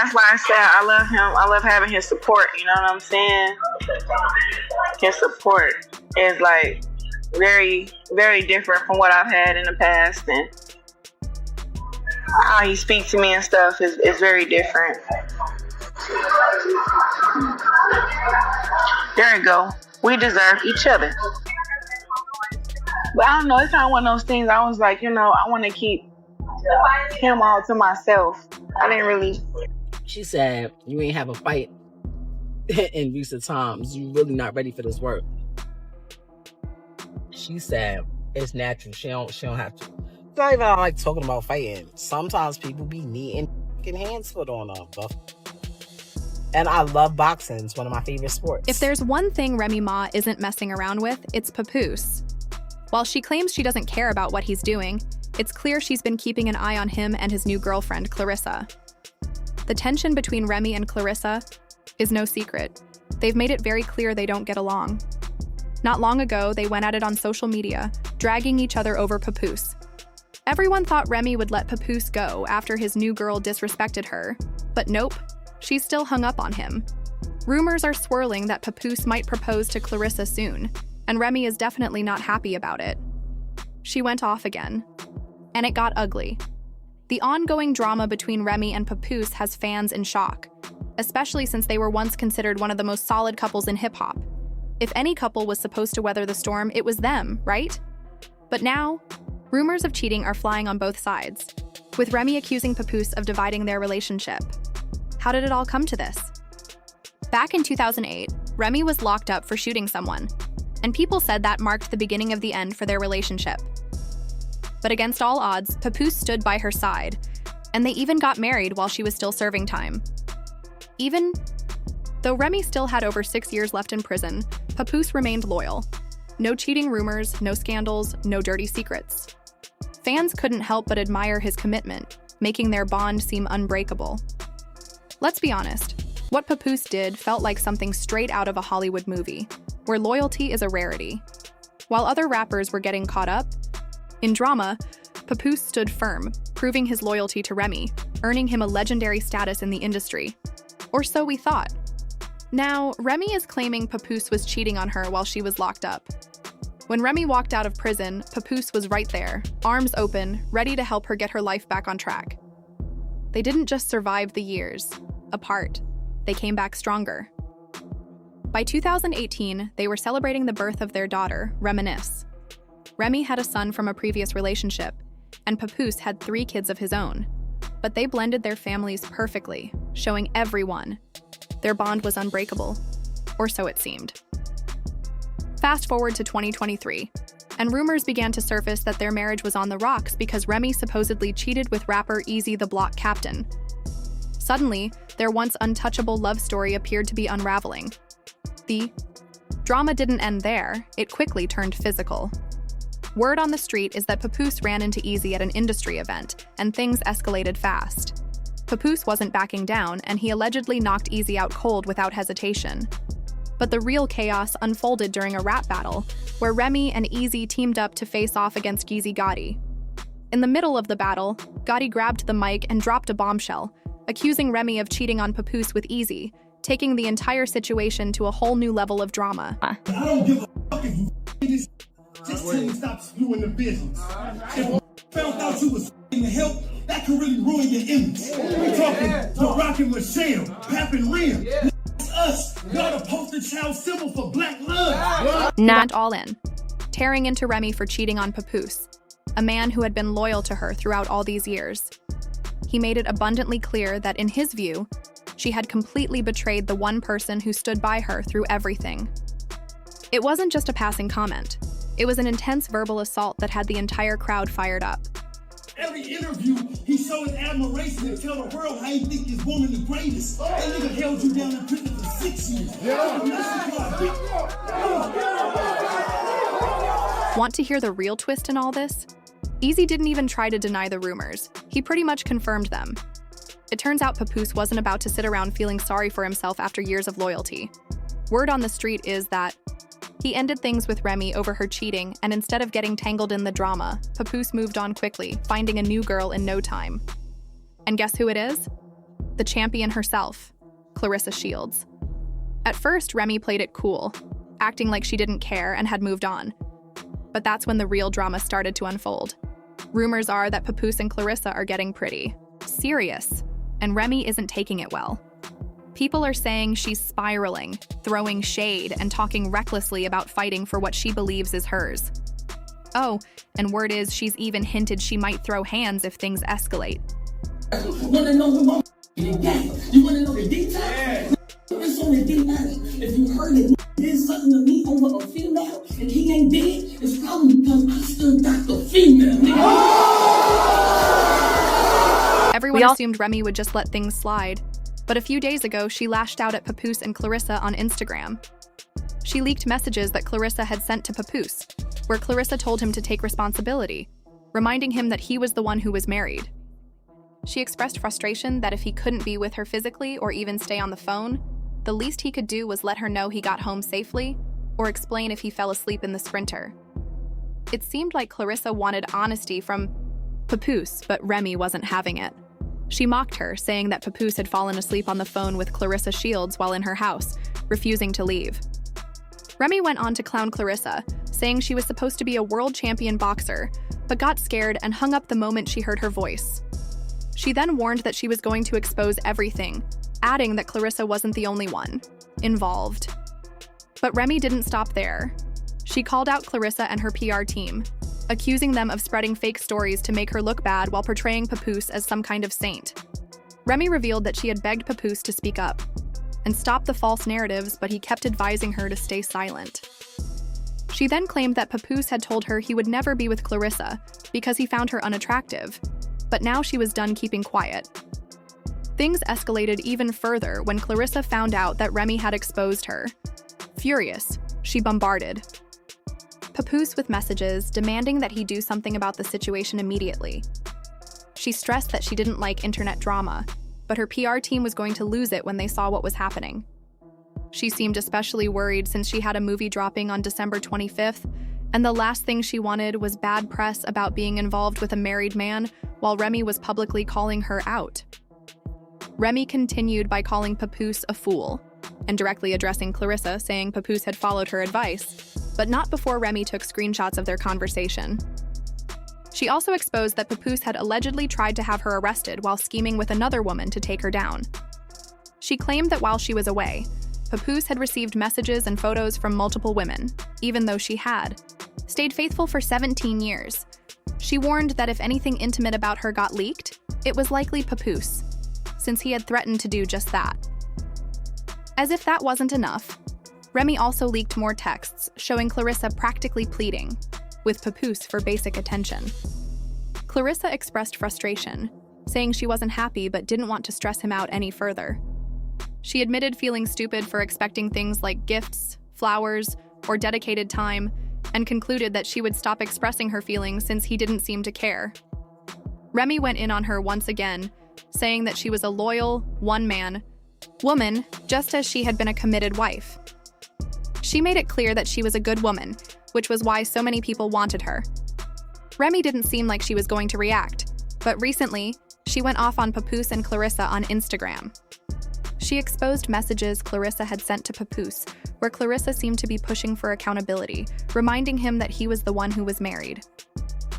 that's why I said I love him. I love having his support. You know what I'm saying? His support is like very, very different from what I've had in the past, and how he speaks to me and stuff is very different. There you go. We deserve each other. But I don't know, it's kind of one of those things. I was like, I want to keep him all to myself. I didn't really. She said, you ain't have a fight in recent times. You really not ready for this work. She said, it's natural. She don't have to. It's not even like talking about fighting. Sometimes people be needing hands put on them. And I love boxing. It's one of my favorite sports. If there's one thing Remy Ma isn't messing around with, it's Papoose. While she claims she doesn't care about what he's doing, it's clear she's been keeping an eye on him and his new girlfriend, Claressa. The tension between Remy and Claressa is no secret. They've made it very clear they don't get along. Not long ago, they went at it on social media, dragging each other over Papoose. Everyone thought Remy would let Papoose go after his new girl disrespected her, but nope, she's still hung up on him. Rumors are swirling that Papoose might propose to Claressa soon, and Remy is definitely not happy about it. She went off again, and it got ugly. The ongoing drama between Remy and Papoose has fans in shock, especially since they were once considered one of the most solid couples in hip-hop. If any couple was supposed to weather the storm, it was them, right? But now, rumors of cheating are flying on both sides, with Remy accusing Papoose of dividing their relationship. How did it all come to this? Back in 2008, Remy was locked up for shooting someone, and people said that marked the beginning of the end for their relationship. But against all odds, Papoose stood by her side, and they even got married while she was still serving time. Even though Remy still had over 6 years left in prison, Papoose remained loyal. No cheating rumors, no scandals, no dirty secrets. Fans couldn't help but admire his commitment, making their bond seem unbreakable. Let's be honest, what Papoose did felt like something straight out of a Hollywood movie, where loyalty is a rarity. While other rappers were getting caught up in drama, Papoose stood firm, proving his loyalty to Remy, earning him a legendary status in the industry. Or so we thought. Now, Remy is claiming Papoose was cheating on her while she was locked up. When Remy walked out of prison, Papoose was right there, arms open, ready to help her get her life back on track. They didn't just survive the years apart, they came back stronger. By 2018, they were celebrating the birth of their daughter, Reminisce. Remy had a son from a previous relationship, and Papoose had 3 kids of his own. But they blended their families perfectly, showing everyone their bond was unbreakable, or so it seemed. Fast forward to 2023, and rumors began to surface that their marriage was on the rocks because Remy supposedly cheated with rapper Eazy the Block Captain. Suddenly, their once untouchable love story appeared to be unraveling. The drama didn't end there, it quickly turned physical. Word on the street is that Papoose ran into Eazy at an industry event, and things escalated fast. Papoose wasn't backing down, and he allegedly knocked Eazy out cold without hesitation. But the real chaos unfolded during a rap battle, where Remy and Eazy teamed up to face off against Geezy Gotti. In the middle of the battle, Gotti grabbed the mic and dropped a bombshell, accusing Remy of cheating on Papoose with Eazy, taking the entire situation to a whole new level of drama. I don't give a fuck if you this. Just tell me stop screwing the business. If I found out you was the help, that could really ruin your image. We're talking The Rock and Michelle, Pap and Rim. It's us. Y'all the poster child symbol for black love. Went all in, tearing into Remy for cheating on Papoose, a man who had been loyal to her throughout all these years. He made it abundantly clear that in his view, she had completely betrayed the one person who stood by her through everything. It wasn't just a passing comment. It was an intense verbal assault that had the entire crowd fired up. Every interview, he showed his admiration and tell the world how he think his woman the greatest. That nigga held you down in prison for 6 years. Want to hear the real twist in all this? Eazy didn't even try to deny the rumors. He pretty much confirmed them. It turns out Papoose wasn't about to sit around feeling sorry for himself after years of loyalty. Word on the street is that he ended things with Remy over her cheating, and instead of getting tangled in the drama, Papoose moved on quickly, finding a new girl in no time. And guess who it is? the champion herself, Claressa Shields. At first, Remy played it cool, acting like she didn't care and had moved on. But that's when the real drama started to unfold. Rumors are that Papoose and Claressa are getting pretty serious, and Remy isn't taking it well. People are saying she's spiraling, throwing shade, and talking recklessly about fighting for what she believes is hers. Oh, and word is she's even hinted she might throw hands if things escalate. You wanna know who my gang? You wanna know the details? Yeah. It's on the D9. If you heard it did something to me over a female and he ain't dead, it's probably because I still got the female, nigga. Everyone assumed Remy would just let things slide, but a few days ago she lashed out at Papoose and Claressa on Instagram. She leaked messages that Claressa had sent to Papoose, where Claressa told him to take responsibility, reminding him that he was the one who was married. She expressed frustration that if he couldn't be with her physically or even stay on the phone, the least he could do was let her know he got home safely or explain if he fell asleep in the Sprinter. It seemed like Claressa wanted honesty from Papoose, but Remy wasn't having it. She mocked her, saying that Papoose had fallen asleep on the phone with Claressa Shields while in her house, refusing to leave. Remy went on to clown Claressa, saying she was supposed to be a world champion boxer, but got scared and hung up the moment she heard her voice. She then warned that she was going to expose everything, adding that Claressa wasn't the only one involved. But Remy didn't stop there. She called out Claressa and her PR team, accusing them of spreading fake stories to make her look bad while portraying Papoose as some kind of saint. Remy revealed that she had begged Papoose to speak up and stop the false narratives, but he kept advising her to stay silent. She then claimed that Papoose had told her he would never be with Claressa because he found her unattractive, but now she was done keeping quiet. Things escalated even further when Claressa found out that Remy had exposed her. Furious, she bombarded Papoose with messages demanding that he do something about the situation immediately. She stressed that she didn't like internet drama, but her PR team was going to lose it when they saw what was happening. She seemed especially worried since she had a movie dropping on December 25th, and the last thing she wanted was bad press about being involved with a married man while Remy was publicly calling her out. Remy continued by calling Papoose a fool and directly addressing Claressa, saying Papoose had followed her advice, but not before Remy took screenshots of their conversation. She also exposed that Papoose had allegedly tried to have her arrested while scheming with another woman to take her down. She claimed that while she was away, Papoose had received messages and photos from multiple women, even though she had stayed faithful for 17 years. She warned that if anything intimate about her got leaked, it was likely Papoose, since he had threatened to do just that. As if that wasn't enough, Remy also leaked more texts showing Claressa practically pleading with Papoose for basic attention. Claressa expressed frustration, saying she wasn't happy but didn't want to stress him out any further. She admitted feeling stupid for expecting things like gifts, flowers, or dedicated time, and concluded that she would stop expressing her feelings since he didn't seem to care. Remy went in on her once again, saying that she was a loyal, one-man woman, just as she had been a committed wife. She made it clear that she was a good woman, which was why so many people wanted her. Remy didn't seem like she was going to react, but recently, she went off on Papoose and Claressa on Instagram. She exposed messages Claressa had sent to Papoose, where Claressa seemed to be pushing for accountability, reminding him that he was the one who was married.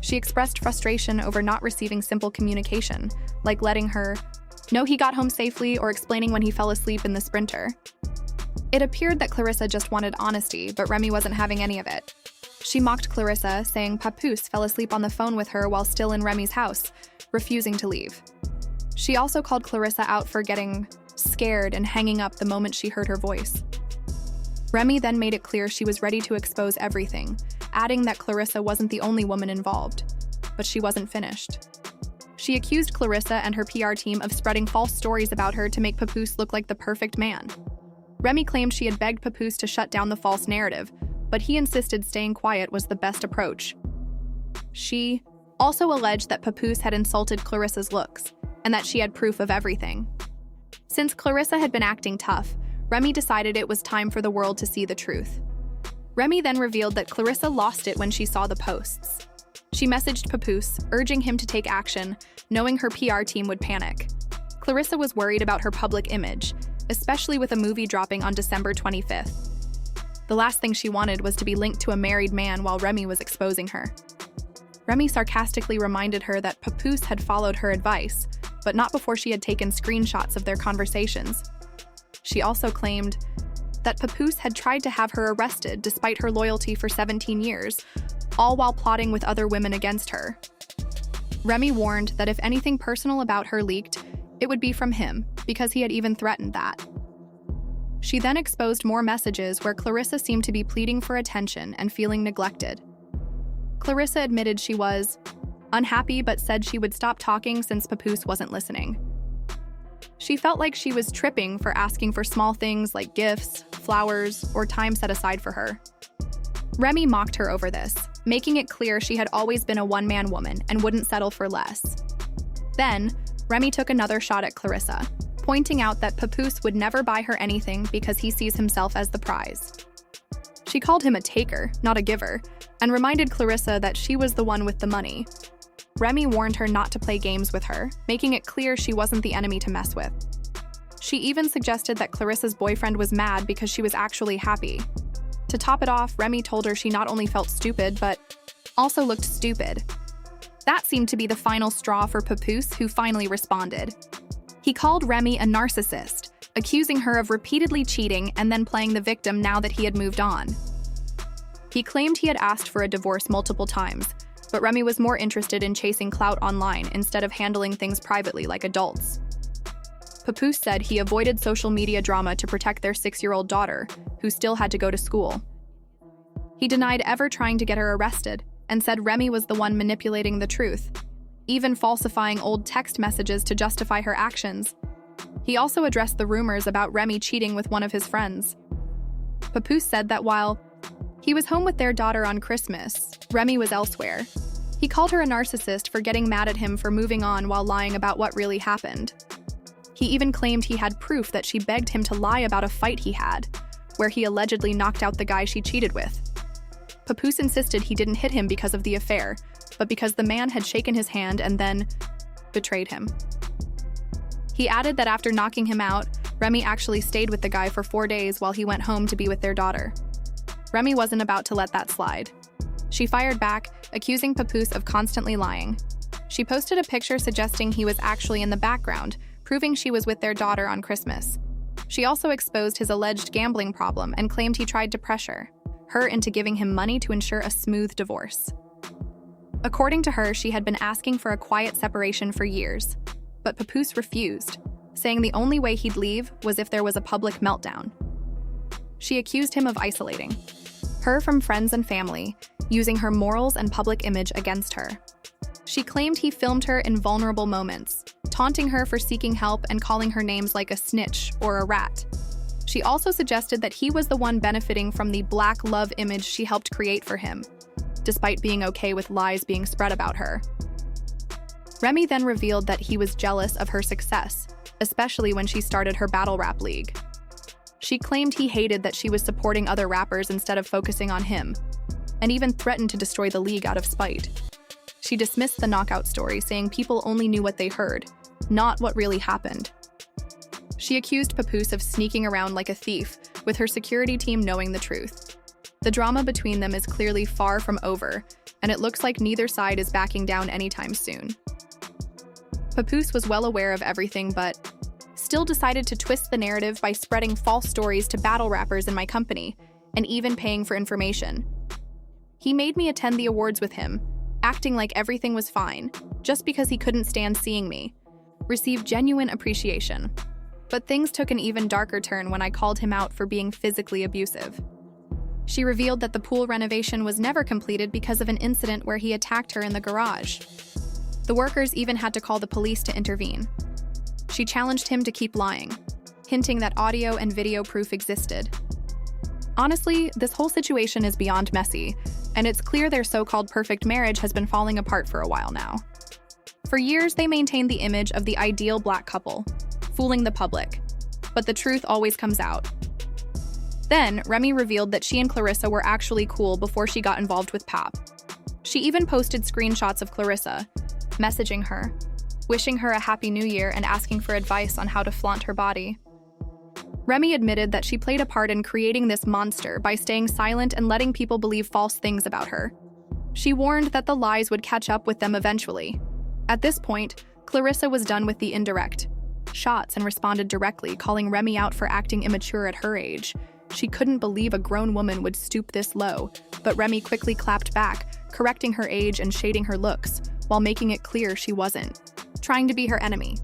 She expressed frustration over not receiving simple communication, like letting her know he got home safely or explaining when he fell asleep in the Sprinter. It appeared that Claressa just wanted honesty, but Remy wasn't having any of it. She mocked Claressa, saying Papoose fell asleep on the phone with her while still in Remy's house, refusing to leave. She also called Claressa out for getting scared and hanging up the moment she heard her voice. Remy then made it clear she was ready to expose everything, adding that Claressa wasn't the only woman involved, but she wasn't finished. She accused Claressa and her PR team of spreading false stories about her to make Papoose look like the perfect man. Remy claimed she had begged Papoose to shut down the false narrative, but he insisted staying quiet was the best approach. She also alleged that Papoose had insulted Claressa's looks, and that she had proof of everything. Since Claressa had been acting tough, Remy decided it was time for the world to see the truth. Remy then revealed that Claressa lost it when she saw the posts. She messaged Papoose, urging him to take action, knowing her PR team would panic. Claressa was worried about her public image, especially with a movie dropping on December 25th. The last thing she wanted was to be linked to a married man while Remy was exposing her. Remy sarcastically reminded her that Papoose had followed her advice, but not before she had taken screenshots of their conversations. She also claimed that Papoose had tried to have her arrested despite her loyalty for 17 years, all while plotting with other women against her. Remy warned that if anything personal about her leaked, it would be from him, because he had even threatened that. She then exposed more messages where Claressa seemed to be pleading for attention and feeling neglected. Claressa admitted she was unhappy but said she would stop talking since Papoose wasn't listening. She felt like she was tripping for asking for small things like gifts, flowers, or time set aside for her. Remy mocked her over this, making it clear she had always been a one-man woman and wouldn't settle for less. Then, Remy took another shot at Claressa, pointing out that Papoose would never buy her anything because he sees himself as the prize. She called him a taker, not a giver, and reminded Claressa that she was the one with the money. Remy warned her not to play games with her, making it clear she wasn't the enemy to mess with. She even suggested that Claressa's boyfriend was mad because she was actually happy. To top it off, Remy told her she not only felt stupid, but also looked stupid. That seemed to be the final straw for Papoose, who finally responded. He called Remy a narcissist, accusing her of repeatedly cheating and then playing the victim now that he had moved on. He claimed he had asked for a divorce multiple times, but Remy was more interested in chasing clout online instead of handling things privately like adults. Papoose said he avoided social media drama to protect their 6-year-old daughter, who still had to go to school. He denied ever trying to get her arrested and said Remy was the one manipulating the truth, even falsifying old text messages to justify her actions. He also addressed the rumors about Remy cheating with one of his friends. Papoose said that while he was home with their daughter on Christmas, Remy was elsewhere. He called her a narcissist for getting mad at him for moving on while lying about what really happened. He even claimed he had proof that she begged him to lie about a fight he had, where he allegedly knocked out the guy she cheated with. Papoose insisted he didn't hit him because of the affair, but because the man had shaken his hand and then betrayed him. He added that after knocking him out, Remy actually stayed with the guy for 4 days while he went home to be with their daughter. Remy wasn't about to let that slide. She fired back, accusing Papoose of constantly lying. She posted a picture suggesting he was actually in the background, proving she was with their daughter on Christmas. She also exposed his alleged gambling problem and claimed he tried to pressure her into giving him money to ensure a smooth divorce. According to her, she had been asking for a quiet separation for years, but Papoose refused, saying the only way he'd leave was if there was a public meltdown. She accused him of isolating her from friends and family, using her morals and public image against her. She claimed he filmed her in vulnerable moments, taunting her for seeking help and calling her names like a snitch or a rat. She also suggested that he was the one benefiting from the black love image she helped create for him, despite being okay with lies being spread about her. Remy then revealed that he was jealous of her success, especially when she started her battle rap league. She claimed he hated that she was supporting other rappers instead of focusing on him, and even threatened to destroy the league out of spite. She dismissed the knockout story, saying people only knew what they heard, not what really happened. She accused Papoose of sneaking around like a thief, with her security team knowing the truth. The drama between them is clearly far from over, and it looks like neither side is backing down anytime soon. Papoose was well aware of everything, but still decided to twist the narrative by spreading false stories to battle rappers in my company, and even paying for information. He made me attend the awards with him, acting like everything was fine, just because he couldn't stand seeing me. Received genuine appreciation. But things took an even darker turn when I called him out for being physically abusive. She revealed that the pool renovation was never completed because of an incident where he attacked her in the garage. The workers even had to call the police to intervene. She challenged him to keep lying, hinting that audio and video proof existed. Honestly, this whole situation is beyond messy, and it's clear their so-called perfect marriage has been falling apart for a while now. For years, they maintained the image of the ideal black couple, fooling the public, but the truth always comes out. Then, Remy revealed that she and Claressa were actually cool before she got involved with Pap. She even posted screenshots of Claressa, messaging her, wishing her a happy new year and asking for advice on how to flaunt her body. Remy admitted that she played a part in creating this monster by staying silent and letting people believe false things about her. She warned that the lies would catch up with them eventually. At this point, Claressa was done with the indirect shots and responded directly, calling Remy out for acting immature at her age. She couldn't believe a grown woman would stoop this low, but Remy quickly clapped back, correcting her age and shading her looks, while making it clear she wasn't trying to be her enemy.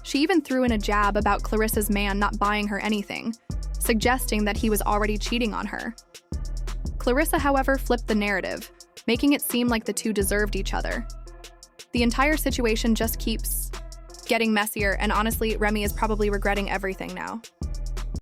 She even threw in a jab about Claressa's man not buying her anything, suggesting that he was already cheating on her. Claressa, however, flipped the narrative, making it seem like the two deserved each other. The entire situation just keeps getting messier, and honestly, Remy is probably regretting everything now.